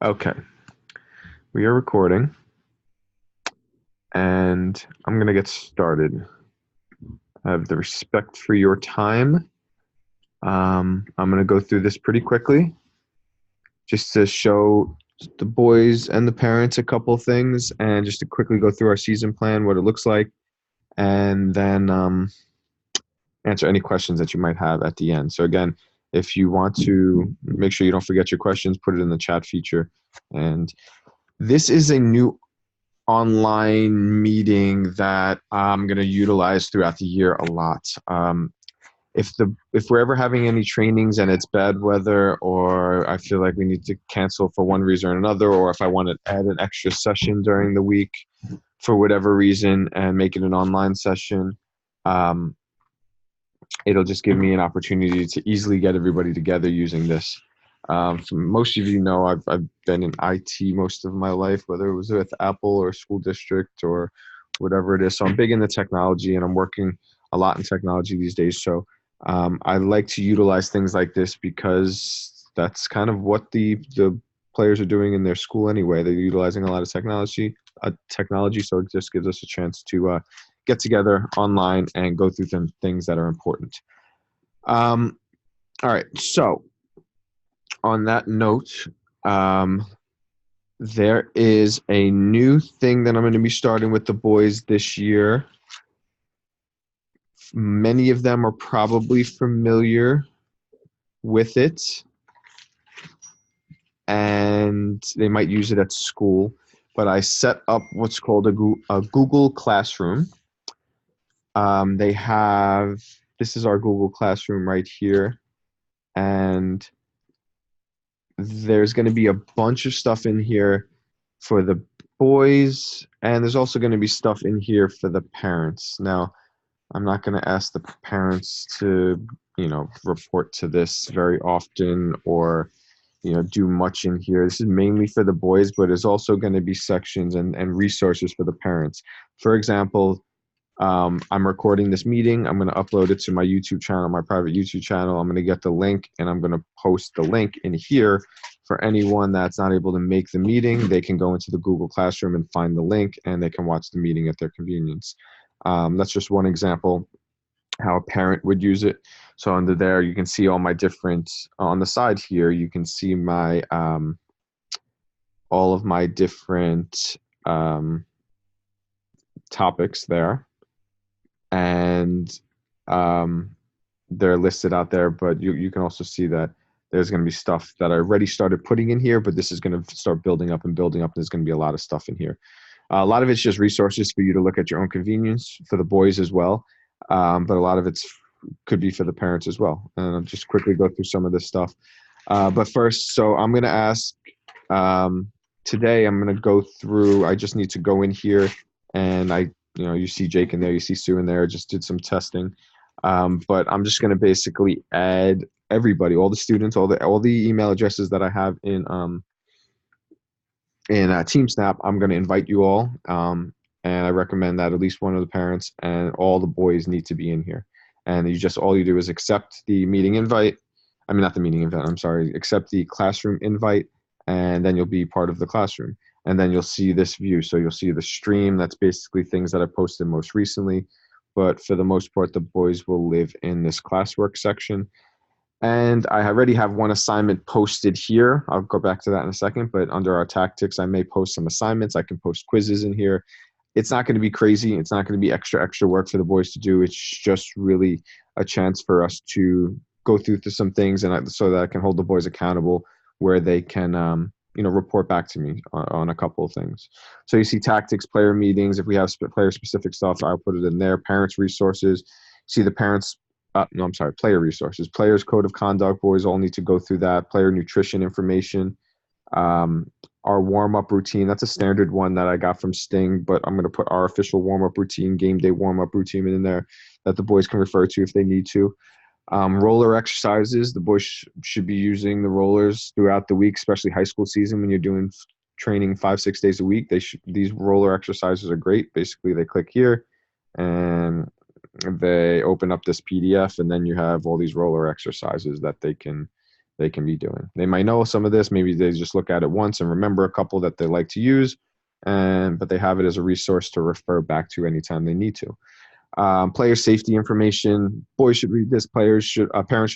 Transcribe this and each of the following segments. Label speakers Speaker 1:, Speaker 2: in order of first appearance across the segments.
Speaker 1: Okay, we are recording and I'm going to get started. I have the respect for your time. I'm going to go through this pretty quickly just to show the boys and the parents a couple things and just to quickly go through our season plan, what it looks like, and then answer any questions that you might have at the end. So, again, if you want to make sure you don't forget your questions, put it in the chat feature. And this is a new online meeting that I'm going to utilize throughout the year a lot. If we're ever having any trainings and it's bad weather, or I feel like we need to cancel for one reason or another, or if I want to add an extra session during the week for whatever reason and make it an online session, um, it'll just give me an opportunity to easily get everybody together using this. So most of you know I've been in IT most of my life, whether it was with Apple or school district or whatever it is. So I'm big into technology and I'm working a lot in technology these days. So I like to utilize things like this because that's kind of what the players are doing in their school anyway. They're utilizing a lot of technology. So it just gives us a chance to get together online and go through some things that are important. All right. So on that note, um, there is a new thing that I'm going to be starting with the boys this year. Many of them are probably familiar with it, and they might use it at school. But I set up what's called a Google Classroom. They have this is our Google Classroom right here, and there's going to be a bunch of stuff in here for the boys, and there's also going to be stuff in here for the parents. Now, I'm not going to ask the parents to, report to this very often or, do much in here. This is mainly for the boys, but there's also going to be sections and resources for the parents. For example, I'm recording this meeting. I'm going to upload it to my YouTube channel, my private YouTube channel. I'm going to get the link and I'm going to post the link in here for anyone that's not able to make the meeting. They can go into the Google Classroom and find the link and they can watch the meeting at their convenience. That's just one example how a parent would use it. So under there, you can see all my different, on the side here, you can see my, all of my different topics there. And they're listed out there, but you can also see that there's going to be stuff that I already started putting in here, but this is going to start building up and building up. There's going to be a lot of stuff in here. A lot of it's just resources for you to look at your own convenience for the boys as well, but a lot of it's could be for the parents as well. And I'll just quickly go through some of this stuff. But first, so I'm going to ask today. I'm going to go through. I just need to go in here, and you see Jake in there, you see Sue in there. Just did some testing, but I'm just going to basically add everybody, all the students, all the email addresses that I have in TeamSnap. I'm going to invite you all, and I recommend that at least one of the parents and all the boys need to be in here. And all you do is accept the meeting invite. I mean, not the meeting invite. I'm sorry. Accept the classroom invite, and then you'll be part of the classroom. And then you'll see this view. So you'll see the stream. That's basically things that I posted most recently. But for the most part, the boys will live in this classwork section. And I already have one assignment posted here. I'll go back to that in a second. But under our tactics, I may post some assignments. I can post quizzes in here. It's not going to be crazy. It's not going to be extra work for the boys to do. It's just really a chance for us to go through some things so that I can hold the boys accountable where they can report back to me on a couple of things. So you see tactics, player meetings. If we have player specific stuff, I'll put it in there. Parents resources. See the parents. No, I'm sorry. Player resources. Players code of conduct. Boys all need to go through that. Player nutrition information. Our warm-up routine. That's a standard one that I got from Sting, but I'm going to put our official warm-up routine, game day warm-up routine in there that the boys can refer to if they need to. Roller exercises. The boys should be using the rollers throughout the week, especially high school season when you're doing training 5-6 days a week. These roller exercises are great. Basically, they click here and they open up this PDF, and then you have all these roller exercises that they can they can be doing. They might know some of this. Maybe they just look at it once and remember a couple that they like to use, but they have it as a resource to refer back to anytime they need to. Player safety information. Boys should read this. Parents should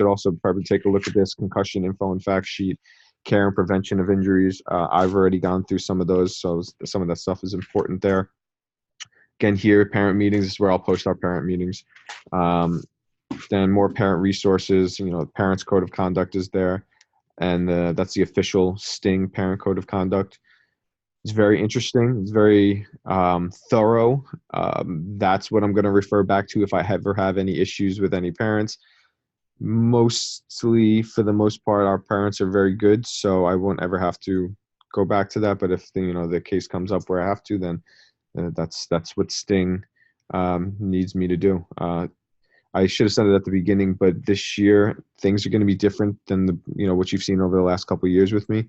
Speaker 1: also probably take a look at this. Concussion info and fact sheet. Care and prevention of injuries. I've already gone through some of those, so some of that stuff is important there. Again, here, parent meetings is where I'll post our parent meetings. Then more parent resources. Parents' code of conduct is there, and that's the official Sting parent code of conduct. It's very interesting. It's very thorough. That's what I'm going to refer back to if I ever have any issues with any parents. Mostly, for the most part, our parents are very good, so I won't ever have to go back to that. But if the case comes up where I have to, then that's what Sting needs me to do. I should have said it at the beginning, but this year things are going to be different than what you've seen over the last couple of years with me.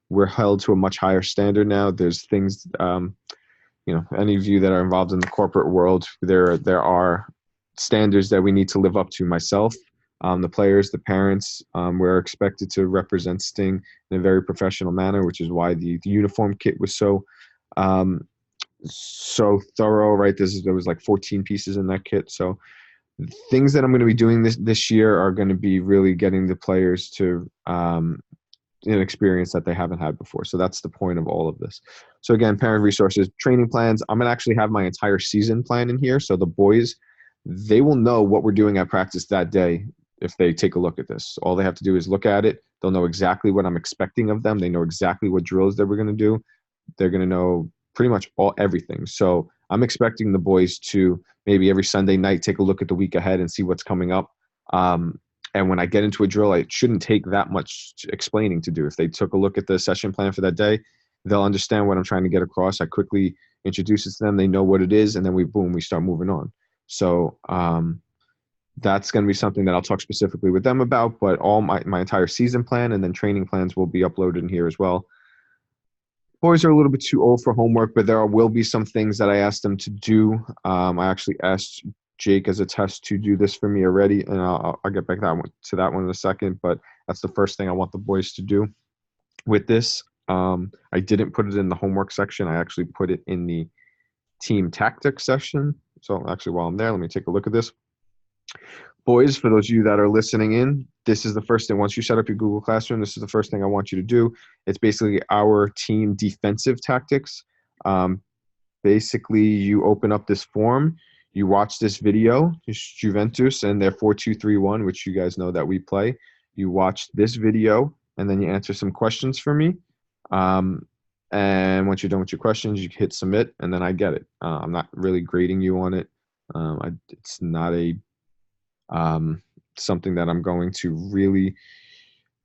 Speaker 1: We're held to a much higher standard now. There's things, any of you that are involved in the corporate world, there are standards that we need to live up to. Myself, the players, the parents, we're expected to represent Sting in a very professional manner, which is why the uniform kit was so thorough, right? There was like 14 pieces in that kit. So things that I'm going to be doing this year are going to be really getting the players to an experience that they haven't had before. So that's the point of all of this. So again, parent resources, training plans. I'm going to actually have my entire season plan in here. So the boys, they will know what we're doing at practice that day if they take a look at this. All they have to do is look at it. They'll know exactly what I'm expecting of them. They know exactly what drills that we're going to do. They're going to know pretty much everything. So I'm expecting the boys to maybe every Sunday night take a look at the week ahead and see what's coming up. And when I get into a drill, it shouldn't take that much explaining to do. If they took a look at the session plan for that day, they'll understand what I'm trying to get across. I quickly introduce it to them. They know what it is, and then we start moving on. So that's going to be something that I'll talk specifically with them about, but all my entire season plan and then training plans will be uploaded in here as well. Boys are a little bit too old for homework, but there will be some things that I asked them to do. I actually asked Jake as a test to do this for me already, and I'll get back to that one in a second, but that's the first thing I want the boys to do with this. I didn't put it in the homework section. I actually put it in the team tactics section. So actually, while I'm there, let me take a look at this. Boys, for those of you that are listening in, this is the first thing. Once you set up your Google Classroom, this is the first thing I want you to do. It's basically our team defensive tactics. Basically, you open up this form. You watch this video, it's Juventus and their 4-2-3-1, which you guys know that we play. You watch this video, and then you answer some questions for me. And once you're done with your questions, you hit submit, and then I get it. I'm not really grading you on it. It's not something that I'm going to really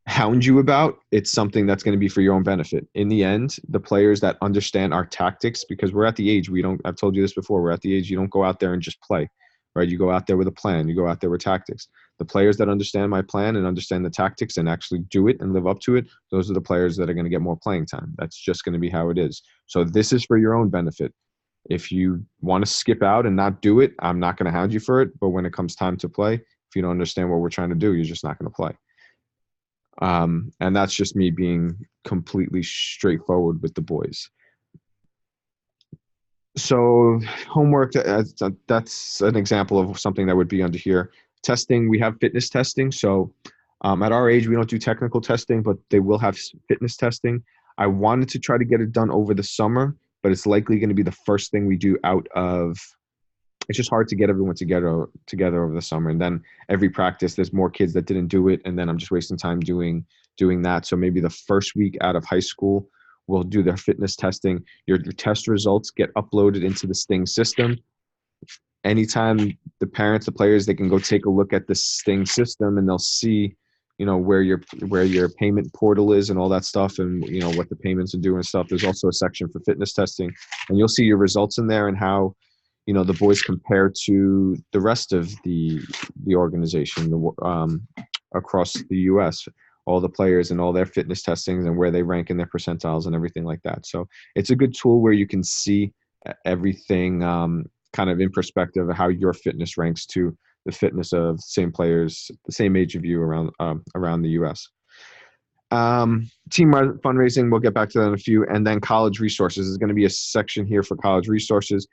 Speaker 1: hound you about. It's something that's going to be for your own benefit. In the end, the players that understand our tactics, because we're at the age I've told you this before, we're at the age you don't go out there and just play, right? You go out there with a plan. You go out there with tactics. The players that understand my plan and understand the tactics and actually do it and live up to it, those are the players that are going to get more playing time. That's just going to be how it is. So this is for your own benefit. If you want to skip out and not do it, I'm not going to hound you for it. But when it comes time to play, if you don't understand what we're trying to do, you're just not going to play. And that's just me being completely straightforward with the boys. So homework, that's an example of something that would be under here. Testing, we have fitness testing. So at our age, we don't do technical testing, but they will have fitness testing. I wanted to try to get it done over the summer, but it's likely going to be the first thing we do out of – it's just hard to get everyone together over the summer. And then every practice, there's more kids that didn't do it, and then I'm just wasting time doing that. So maybe the first week out of high school, we'll do their fitness testing. Your test results get uploaded into the Sting system. Anytime the parents, the players, they can go take a look at the Sting system, and they'll see, where your payment portal is and all that stuff, and what the payments are doing and stuff. There's also a section for fitness testing, and you'll see your results in there and how the boys compare to the rest of the organization across the U.S., all the players and all their fitness testings and where they rank in their percentiles and everything like that. So it's a good tool where you can see everything kind of in perspective of how your fitness ranks to the fitness of same players, the same age of you around the U.S. Fundraising, we'll get back to that in a few. And then college resources. There's going to be a section here for college resources.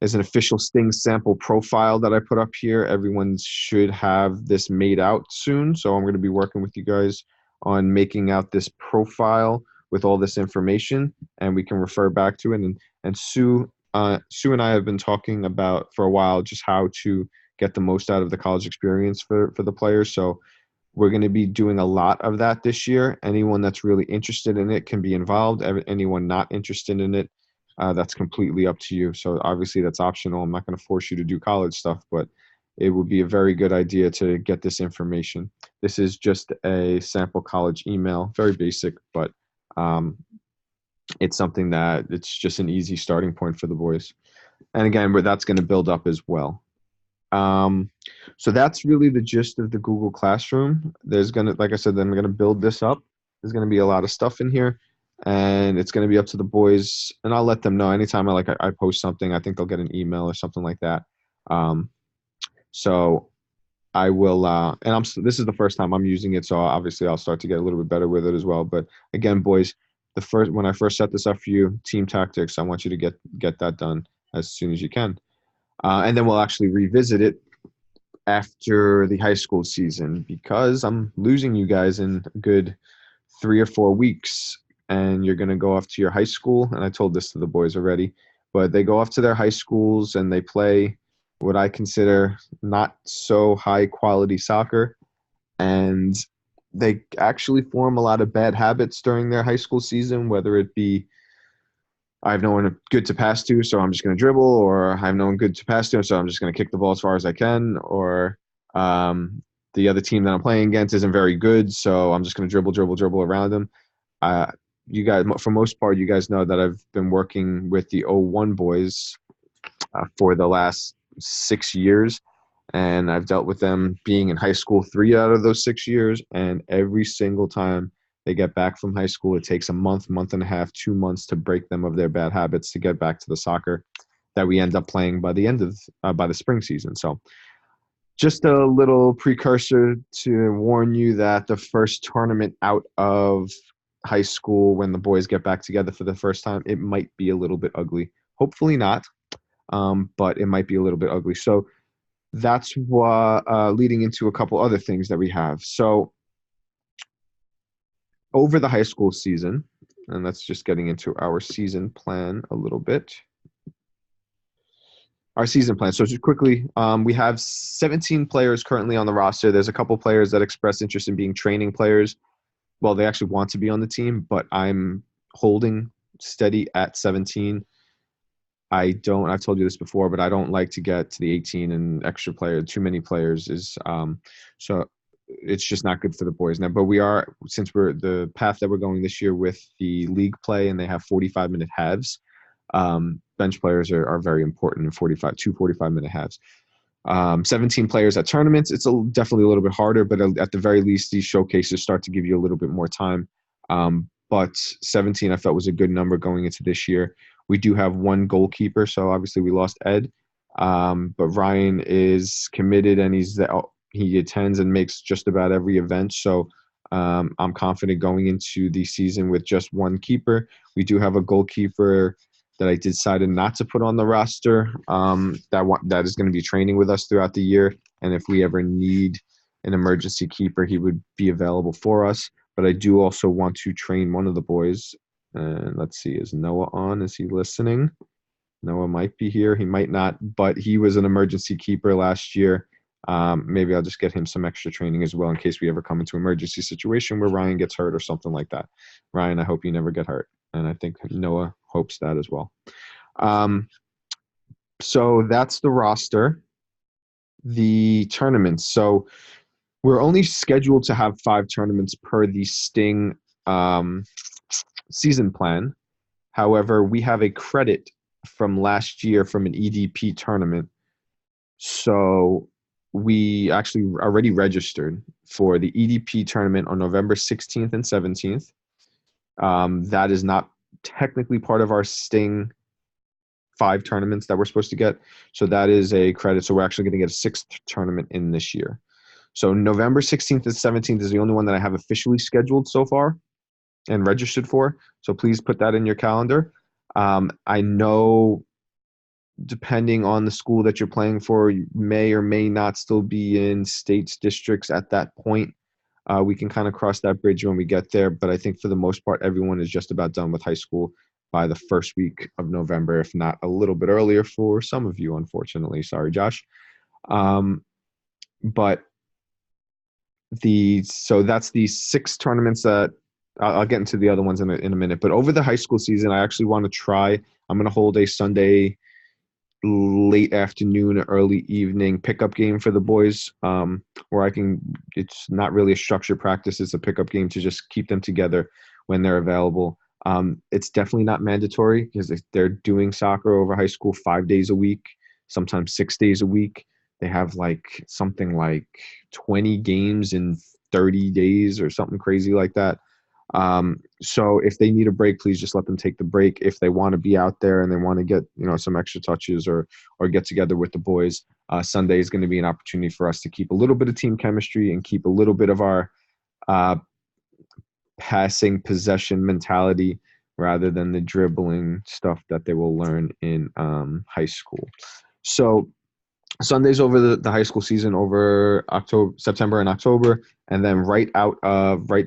Speaker 1: There's an official Sting sample profile that I put up here. Everyone should have this made out soon. So I'm going to be working with you guys on making out this profile with all this information, and we can refer back to it. And Sue and I have been talking about for a while just how to get the most out of the college experience for the players. So we're going to be doing a lot of that this year. Anyone that's really interested in it can be involved. Anyone not interested in it, that's completely up to you. So obviously that's optional. I'm not going to force you to do college stuff, but it would be a very good idea to get this information. This is just a sample college email, very basic, but it's something that it's just an easy starting point for the boys. And again, that's going to build up as well. So that's really the gist of the Google Classroom. There's going to, like I said, I'm going to build this up. There's going to be a lot of stuff in here, and it's going to be up to the boys, and I'll let them know anytime I post something. I think they'll get an email or something like that. So I will, and this is the first time I'm using it, so obviously I'll start to get a little bit better with it as well. But again, boys, when I first set this up for you, team tactics, I want you to get that done as soon as you can. And then we'll actually revisit it after the high school season, because I'm losing you guys in a good 3 or 4 weeks, and you're going to go off to your high school. And I told this to the boys already, but they go off to their high schools and they play what I consider not so high quality soccer. And they actually form a lot of bad habits during their high school season, whether it be I have no one good to pass to, so I'm just going to dribble, or I have no one good to pass to, so I'm just going to kick the ball as far as I can, or the other team that I'm playing against isn't very good, so I'm just going to dribble around them. You guys, for most part, you guys know that I've been working with the 01 boys for the last 6 years, and I've dealt with them being in high school 3 out of those 6 years, and every single time they get back from high school, it takes a month and a half, 2 months to break them of their bad habits to get back to the soccer that we end up playing by the end of by the spring season. So just a little precursor to warn you that the first tournament out of high school, when the boys get back together for the first time, it might be a little bit ugly. Hopefully not, but it might be a little bit ugly. So that's what leading into a couple other things that we have. So over the high school season, and that's just getting into our season plan a little bit. Our season plan. So just quickly, we have 17 players currently on the roster. There's a couple players that express interest in being training players. Well, they actually want to be on the team, but I'm holding steady at 17. I've told you this before, but I don't like to get to the 18 and extra player. Too many players is so it's just not good for the boys now. But since we're the path that we're going this year with the league play, and they have 45-minute halves. Bench players are very important in 45-minute halves. 17 players at tournaments, it's definitely a little bit harder, but at the very least, these showcases start to give you a little bit more time. But 17 I felt was a good number going into this year. We do have one goalkeeper, so obviously we lost Ed, but Ryan is committed, and he attends and makes just about every event. So I'm confident going into the season with just one keeper. We do have a goalkeeper that I decided not to put on the roster that is going to be training with us throughout the year. And if we ever need an emergency keeper, he would be available for us. But I do also want to train one of the boys. And let's see, is Noah on? Is he listening? Noah might be here. He might not, but he was an emergency keeper last year. Maybe I'll just get him some extra training as well in case we ever come into an emergency situation where Ryan gets hurt or something like that. Ryan, I hope you never get hurt. And I think Noah hopes that as well. So that's the roster. The tournaments. So we're only scheduled to have 5 tournaments per the Sting season plan. However, we have a credit from last year from an EDP tournament. So we actually already registered for the EDP tournament on November 16th and 17th. That is not technically part of our Sting 5 tournaments that we're supposed to get. So that is a credit. So we're actually going to get a 6th tournament in this year. So November 16th to 17th is the only one that I have officially scheduled so far and registered for. So please put that in your calendar. I know depending on the school that you're playing for, you may or may not still be in states, districts at that point. We can kind of cross that bridge when we get there. But I think for the most part, everyone is just about done with high school by the first week of November, if not a little bit earlier for some of you, unfortunately. Sorry, Josh. But so that's the 6 tournaments that I'll get into the other ones in a minute. But over the high school season, I actually want to try. I'm going to hold a Sunday late afternoon, early evening pickup game for the boys, where it's not really a structured practice. It's a pickup game to just keep them together when they're available. It's definitely not mandatory because they're doing soccer over high school 5 days a week, sometimes 6 days a week. They have something like 20 games in 30 days or something crazy like that. So if they need a break, please just let them take the break. If they want to be out there and they want to get, some extra touches or get together with the boys, Sunday is going to be an opportunity for us to keep a little bit of team chemistry and keep a little bit of our passing possession mentality rather than the dribbling stuff that they will learn in high school. So Sundays over the high school season over September and October, and then right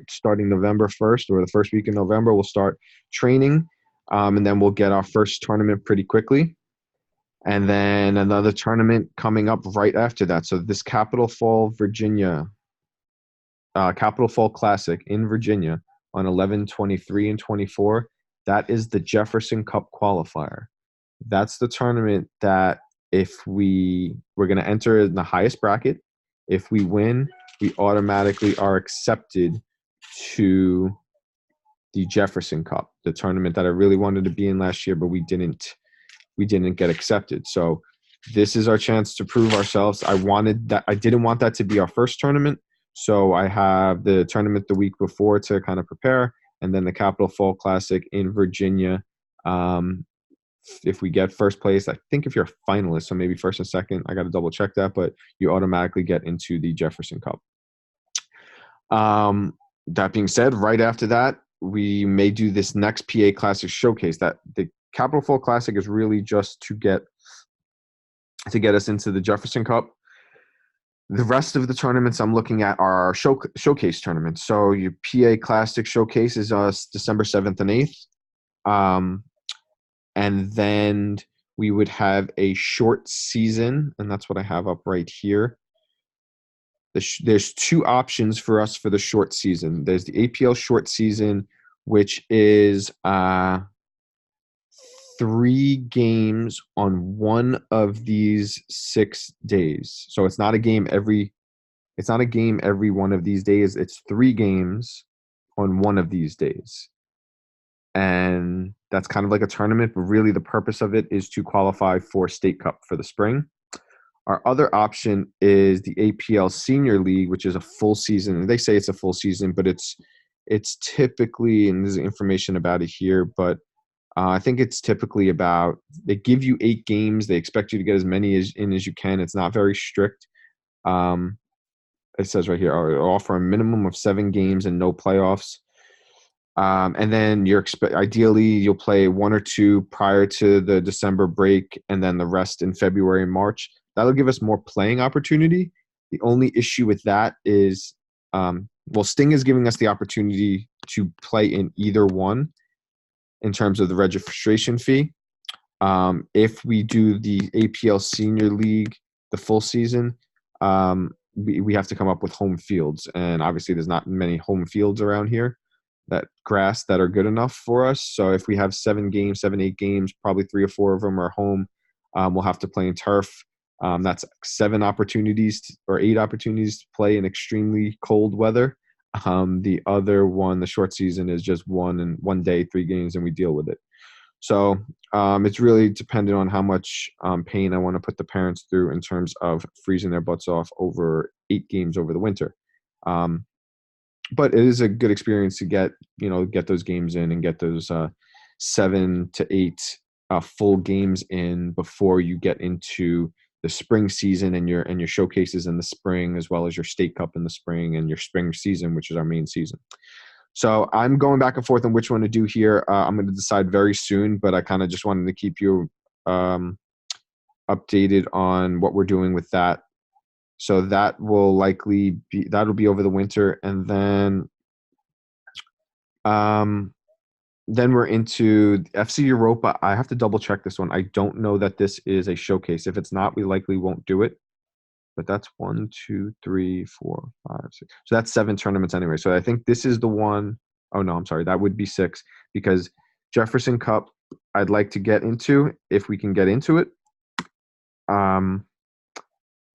Speaker 1: starting November 1st or the first week in November, we'll start training, and then we'll get our first tournament pretty quickly, and then another tournament coming up right after that. So this Capital Fall Classic in Virginia on 11/23 and 24. That is the Jefferson Cup qualifier. That's the tournament that if we're going to enter in the highest bracket. If we win, we automatically are accepted to the Jefferson Cup, the tournament that I really wanted to be in last year, but we didn't get accepted. So this is our chance to prove ourselves. I didn't want that to be our first tournament. So I have the tournament the week before to kind of prepare, and then the Capital Fall Classic in Virginia. If we get first place, I think if you're a finalist, so maybe first and second, I got to double check that, but you automatically get into the Jefferson Cup. That being said, right after that, we may do this next PA Classic showcase. That the Capital Fall Classic is really just to get us into the Jefferson Cup. The rest of the tournaments I'm looking at are showcase tournaments. So your PA Classic showcase is December 7th and 8th. And then we would have a short season, and that's what I have up right here. There's 2 options for us for the short season. There's the APL short season, which is 3 games on one of these 6 days. So it's not a game every one of these days. It's 3 games on one of these days. And that's kind of like a tournament, but really the purpose of it is to qualify for State Cup for the spring. Our other option is the APL Senior League, which is a full season. They say it's a full season, but it's typically, and there's information about it here, but I think it's typically they give you 8 games. They expect you to get as many as you can. It's not very strict. It says right here, offer a minimum of 7 games and no playoffs. And then ideally you'll play 1 or 2 prior to the December break, and then the rest in February and March. That'll give us more playing opportunity. The only issue with that is, Sting is giving us the opportunity to play in either one in terms of the registration fee. If we do the APL Senior League, the full season, we have to come up with home fields. And obviously there's not many home fields around here that are good enough for us. So if we have 7, 8 games, probably 3 or 4 of them are home. We'll have to play in turf. That's 7 opportunities or 8 opportunities to play in extremely cold weather. The other one, the short season, is just 1 day, 3 games, and we deal with it. So it's really dependent on how much pain I want to put the parents through in terms of freezing their butts off over 8 games over the winter. But it is a good experience to get those games in and get those 7 to 8 full games in before you get into spring season and your showcases in the spring, as well as your state cup in the spring and your spring season, which is our main season. So I'm going back and forth on which one to do here. I'm going to decide very soon, but I kind of just wanted to keep you updated on what we're doing with that. So that will likely be, that'll be over the winter. And then we're into FC Europa. I have to double check this one. I don't know that this is a showcase. If it's not, we likely won't do it. But that's 1, 2, 3, 4, 5, 6. So that's 7 tournaments anyway. So I think this is the one. Oh no, I'm sorry. That would be 6 because Jefferson Cup I'd like to get into if we can get into it.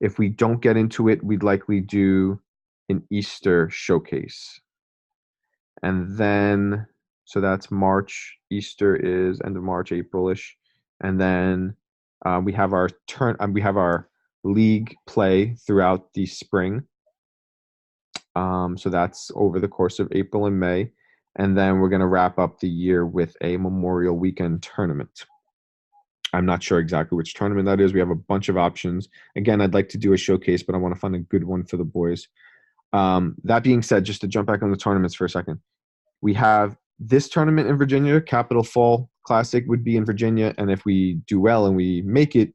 Speaker 1: If we don't get into it, we'd likely do an Easter showcase. And then, so that's March. Easter is end of March, April-ish. And then we have our league play throughout the spring. So that's over the course of April and May. And then we're going to wrap up the year with a Memorial Weekend tournament. I'm not sure exactly which tournament that is. We have a bunch of options. Again, I'd like to do a showcase, but I want to find a good one for the boys. That being said, just to jump back on the tournaments for a second, we have this tournament in Virginia. Capital Fall Classic would be in Virginia. And if we do well and we make it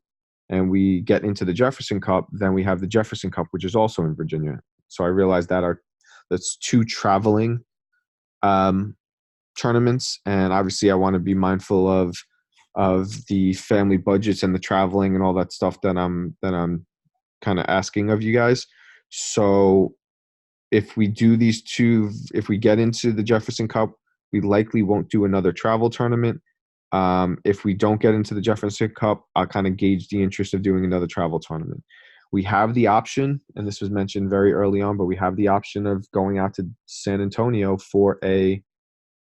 Speaker 1: and we get into the Jefferson Cup, then we have the Jefferson Cup, which is also in Virginia. So I realized that that's 2 traveling tournaments. And obviously I want to be mindful of the family budgets and the traveling and all that stuff that I'm kind of asking of you guys. So if we do these 2, if we get into the Jefferson Cup, we likely won't do another travel tournament. If we don't get into the Jefferson Cup, I'll kind of gauge the interest of doing another travel tournament. We have the option, and this was mentioned very early on, but we have the option of going out to San Antonio for a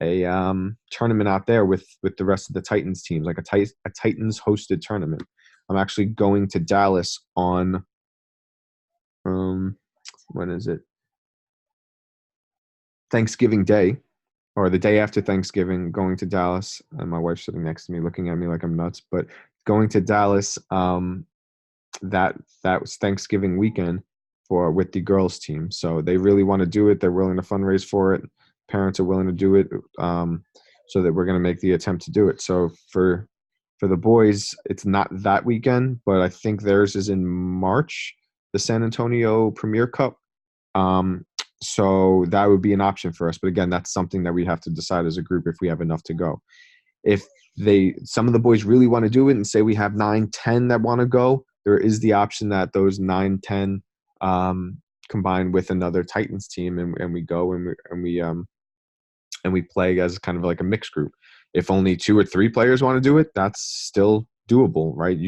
Speaker 1: tournament out there with the rest of the Titans teams, like a Titans hosted tournament. I'm actually going to Dallas on when is it? Thanksgiving Day, or the day after Thanksgiving, going to Dallas, and my wife's sitting next to me looking at me like I'm nuts, but going to Dallas that was Thanksgiving weekend with the girls team. So they really want to do it. They're willing to fundraise for it. Parents are willing to do it, so that we're going to make the attempt to do it. So for the boys, it's not that weekend, but I think theirs is in March, the San Antonio Premier Cup. So that would be an option for us. But again, that's something that we have to decide as a group if we have enough to go. If some of the boys really want to do it and say we have 9, 10 that want to go, there is the option that those 9, 10 combine with another Titans team and we go and we play as kind of like a mixed group. If only 2 or 3 players want to do it, that's still doable, right?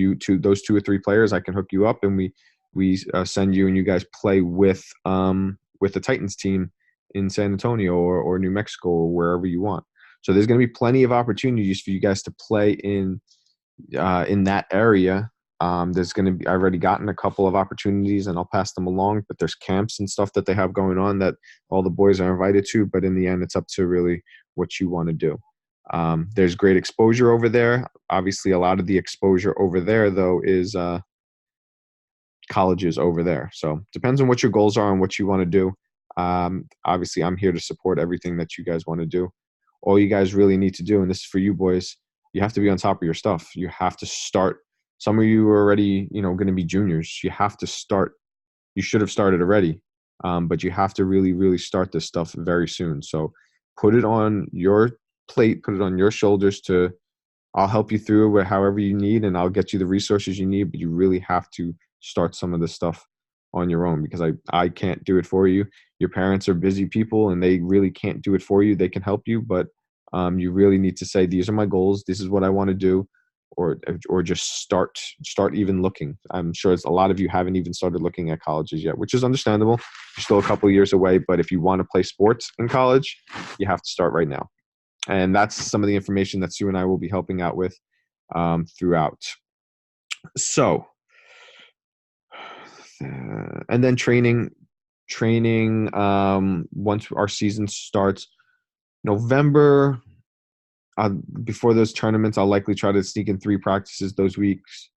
Speaker 1: Those 2 or 3 players, I can hook you up and we send you and you guys play with the Titans team in San Antonio or New Mexico or wherever you want. So there's going to be plenty of opportunities for you guys to play in that area. There's going to be, I've already gotten a couple of opportunities and I'll pass them along, but there's camps and stuff that they have going on that all the boys are invited to, but in the end, it's up to really what you want to do. There's great exposure over there. Obviously, a lot of the exposure over there, though, is colleges over there. So depends on what your goals are and what you want to do. Obviously, I'm here to support everything that you guys want to do. All you guys really need to do, and this is for you boys, you have to be on top of your stuff. You have to start. Some of you are already, going to be juniors. You have to start. You should have started already, but you have to really, really start this stuff very soon. So put it on your plate, put it on your shoulders I'll help you through it however you need, and I'll get you the resources you need, but you really have to start some of this stuff on your own because I can't do it for you. Your parents are busy people and they really can't do it for you. They can help you, but you really need to say, these are my goals. This is what I want to do, or just start even looking. I'm sure a lot of you haven't even started looking at colleges yet, which is understandable. You're still a couple of years away, but if you want to play sports in college, you have to start right now. And that's some of the information that Sue and I will be helping out with throughout. So, and then training. Once our season starts, November. Before those tournaments, I'll likely try to sneak in 3 practices those weeks.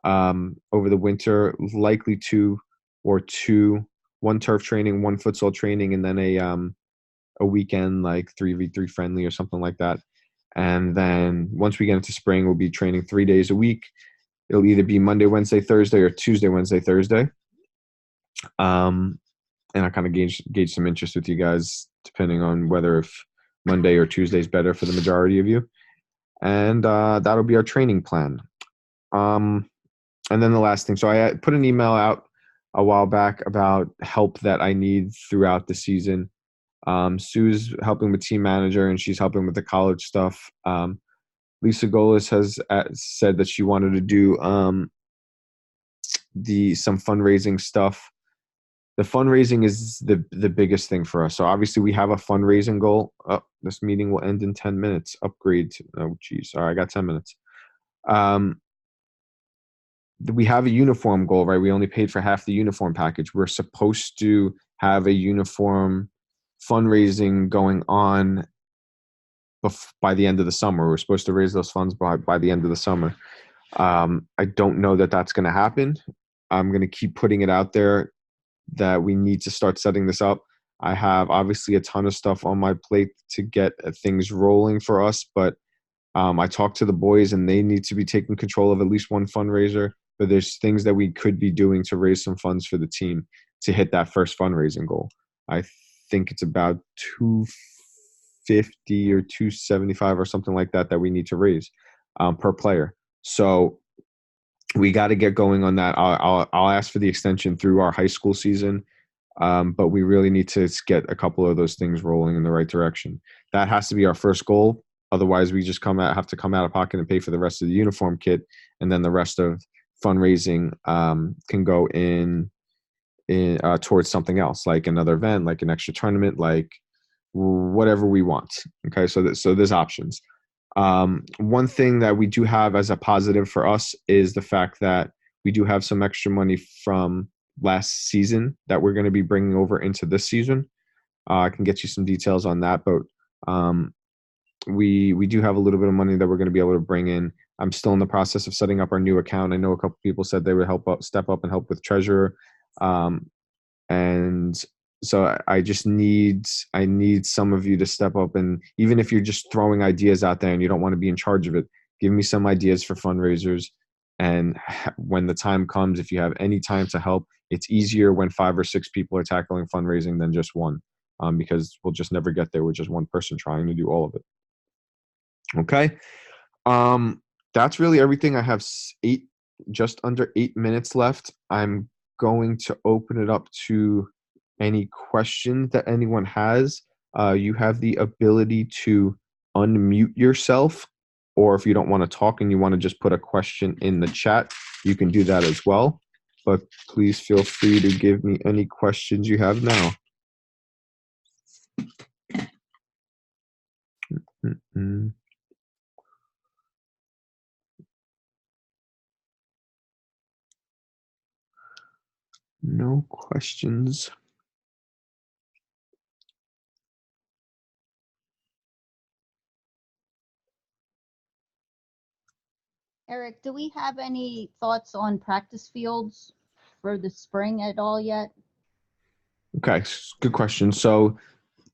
Speaker 1: over the winter, likely one turf training, one futsal training, and then a weekend like 3v3 friendly or something like that. And then once we get into spring, we'll be training 3 days a week. It'll either be Monday, Wednesday, Thursday, or Tuesday, Wednesday, Thursday. And I kind of gauge some interest with you guys, depending on whether if Monday or Tuesday is better for the majority of you. And that'll be our training plan. And then the last thing, so I put an email out a while back about help that I need throughout the season. Sue's helping with team manager, and she's helping with the college stuff. Lisa Golis has said that she wanted to do some fundraising stuff. The fundraising is the biggest thing for us. So obviously we have a fundraising goal. Oh, this meeting will end in 10 minutes. Upgrade. Oh, geez. All right, I got 10 minutes. We have a uniform goal, right? We only paid for half the uniform package. We're supposed to have a uniform fundraising going on by the end of the summer. We're supposed to raise those funds by the end of the summer. I don't know that that's going to happen. I'm going to keep putting it out there that we need to start setting this up. I have obviously a ton of stuff on my plate to get things rolling for us, but I talked to the boys and they need to be taking control of at least one fundraiser, but there's things that we could be doing to raise some funds for the team to hit that first fundraising goal. I think it's about $250 or $275 or something like that we need to raise per player. So we got to get going on that. I'll ask for the extension through our high school season, but we really need to get a couple of those things rolling in the right direction. That has to be our first goal. Otherwise, we just have to come out of pocket and pay for the rest of the uniform kit, and then the rest of fundraising can go in towards something else, like another event, like an extra tournament, like whatever we want. Okay, so there's options. One thing that we do have as a positive for us is the fact that we do have some extra money from last season that we're going to be bringing over into this season. I can get you some details on that, but we do have a little bit of money that we're going to be able to bring in. I'm still in the process of setting up our new account. I know a couple people said they would step up and help with treasurer. And so I need some of you to step up, and even if you're just throwing ideas out there and you don't want to be in charge of it, give me some ideas for fundraisers. And when the time comes, if you have any time to help, it's easier when 5 or 6 people are tackling fundraising than just one, because we'll just never get there with just one person trying to do all of it. Okay. That's really everything. I have just under 8 minutes left. I'm going to open it up to any questions that anyone has. You have the ability to unmute yourself, or if you don't want to talk and you want to just put a question in the chat, you can do that as well. But please feel free to give me any questions you have now. No questions.
Speaker 2: Eric, do we have any thoughts on practice fields for the spring at all yet?
Speaker 1: Okay, good question. So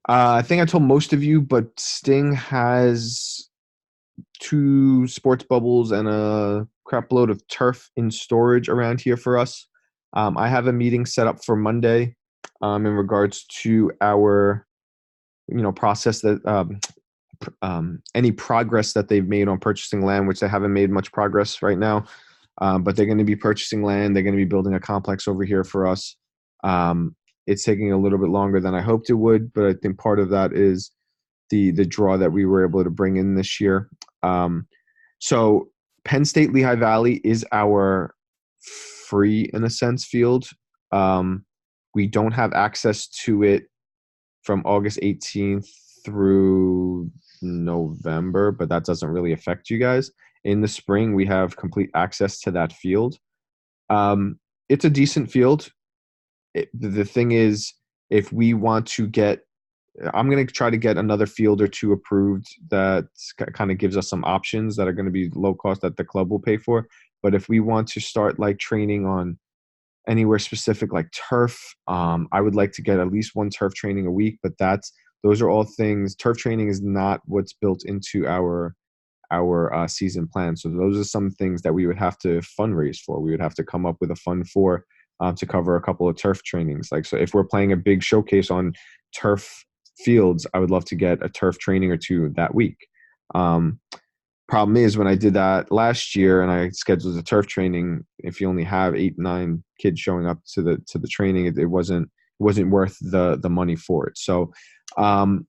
Speaker 1: I think I told most of you, but Sting has 2 sports bubbles and a crap load of turf in storage around here for us. I have a meeting set up for Monday in regards to our, process that any progress that they've made on purchasing land, which they haven't made much progress right now. But they're going to be purchasing land. They're going to be building a complex over here for us. It's taking a little bit longer than I hoped it would, but I think part of that is the draw that we were able to bring in this year. So Penn State Lehigh Valley is our free, in a sense, field. We don't have access to it from August 18th through November, but that doesn't really affect you guys. In the spring, we have complete access to that field. It's a decent field. The thing is, if we want to get, I'm going to try to get another field or 2 approved that kind of gives us some options that are going to be low cost that the club will pay for. But if we want to start like training on anywhere specific like turf, I would like to get at least one turf training a week. But those are all things. Turf training is not what's built into our season plan. So those are some things that we would have to fundraise for. We would have to come up with a fund for to cover a couple of turf trainings. Like, so if we're playing a big showcase on turf fields, I would love to get a turf training or two that week. Problem is, when I did that last year and I scheduled a turf training, if you only have 8-9 kids showing up to the training, it wasn't worth the money for it. So kind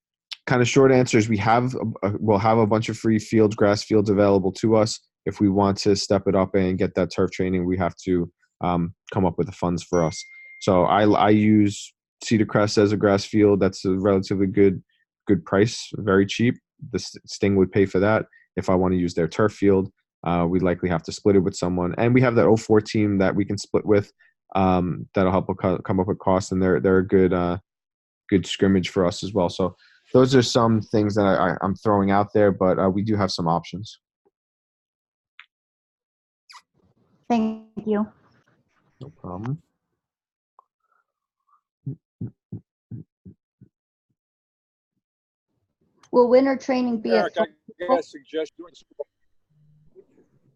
Speaker 1: of short answer is we'll have a bunch of free fields, grass fields available to us. If we want to step it up and get that turf training, we have to come up with the funds for us. So I use Cedar Crest as a grass field. That's a relatively good price, very cheap. The Sting would pay for that. If I want to use their turf field, we'd likely have to split it with someone. And we have that 04 team that we can split with. That'll help come up with costs, and they're a good scrimmage for us as well. So those are some things that I'm throwing out there, but we do have some options.
Speaker 2: Thank you.
Speaker 1: No problem.
Speaker 2: Will winter training be
Speaker 3: Eric,
Speaker 2: at
Speaker 3: I got a suggestion.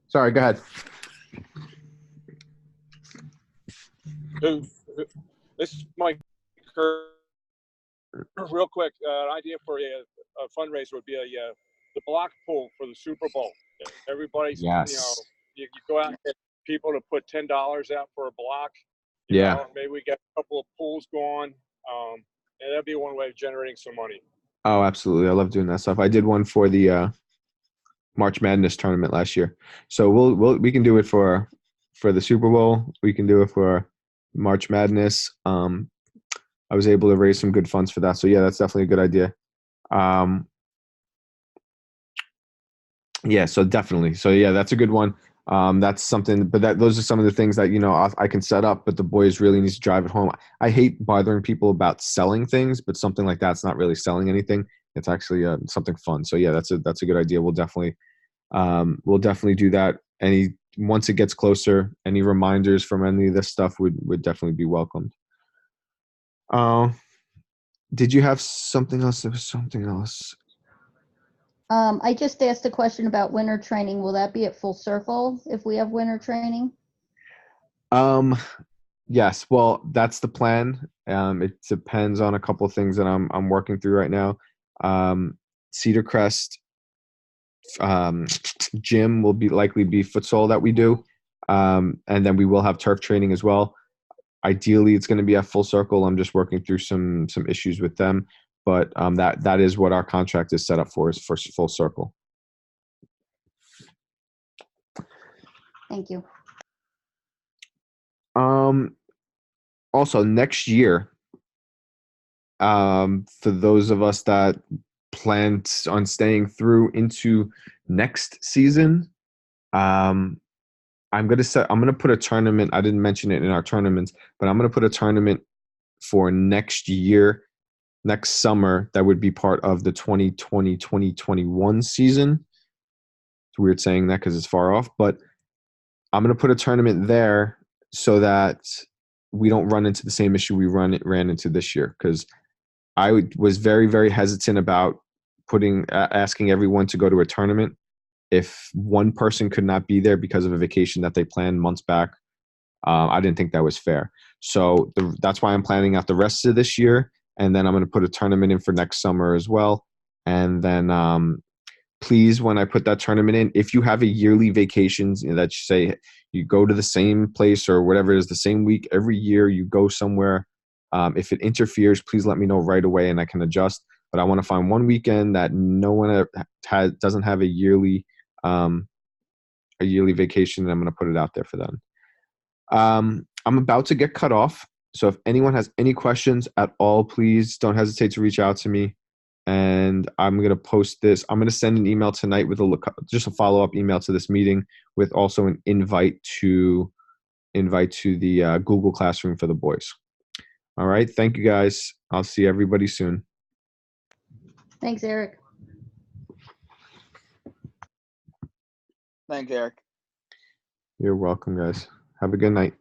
Speaker 1: Sorry, go ahead.
Speaker 3: This might occur real quick. An idea for a fundraiser would be the block pool for the Super Bowl. Everybody's,
Speaker 1: Yes.
Speaker 3: You go out and get people to put $10 out for a block.
Speaker 1: Yeah.
Speaker 3: Maybe we get a couple of pools going. And that'd be one way of generating some money.
Speaker 1: Oh, absolutely. I love doing that stuff. I did one for the March Madness tournament last year. So we can do it for the Super Bowl. We can do it for March Madness. I was able to raise some good funds for that. So yeah, that's definitely a good idea. Yeah, so definitely. So yeah, that's a good one. That's something, but those are some of the things that, I can set up, but the boys really need to drive it home. I hate bothering people about selling things, but something like that's not really selling anything. It's actually something fun. So yeah, that's a good idea. We'll definitely do that. Once it gets closer, any reminders from any of this stuff would definitely be welcomed. Did you have something else? There was something else.
Speaker 2: I just asked a question about winter training. Will that be at Full Circle if we have winter training?
Speaker 1: Yes. Well, that's the plan. It depends on a couple of things that I'm working through right now. Cedar Crest gym will likely be futsal that we do, and then we will have turf training as well. Ideally, it's going to be at Full Circle. I'm just working through some issues with them, but that is what our contract is set up for, is for Full Circle.
Speaker 2: Thank you.
Speaker 1: Also, next year, for those of us that plan on staying through into next season, I'm gonna put a tournament. I didn't mention it in our tournaments, but I'm gonna put a tournament for next year, next summer, that would be part of the 2020-2021 season. It's weird saying that because it's far off, but I'm gonna put a tournament there so that we don't run into the same issue we ran into this year, because I was very, very hesitant about asking everyone to go to a tournament if one person could not be there because of a vacation that they planned months back. I didn't think that was fair. So that's why I'm planning out the rest of this year, and then I'm going to put a tournament in for next summer as well. And then please, when I put that tournament in, if you have a yearly vacations, that you say you go to the same place or whatever it is, the same week every year, you go somewhere. If it interferes, please let me know right away and I can adjust. But I want to find one weekend that no one doesn't have a yearly vacation, and I'm going to put it out there for them. I'm about to get cut off, so if anyone has any questions at all, please don't hesitate to reach out to me. And I'm going to post this. I'm going to send an email tonight with just a follow-up email to this meeting with also an invite to the Google Classroom for the boys. All right. Thank you, guys. I'll see everybody soon.
Speaker 2: Thanks, Eric.
Speaker 4: Thanks, Eric.
Speaker 1: You're welcome, guys. Have a good night.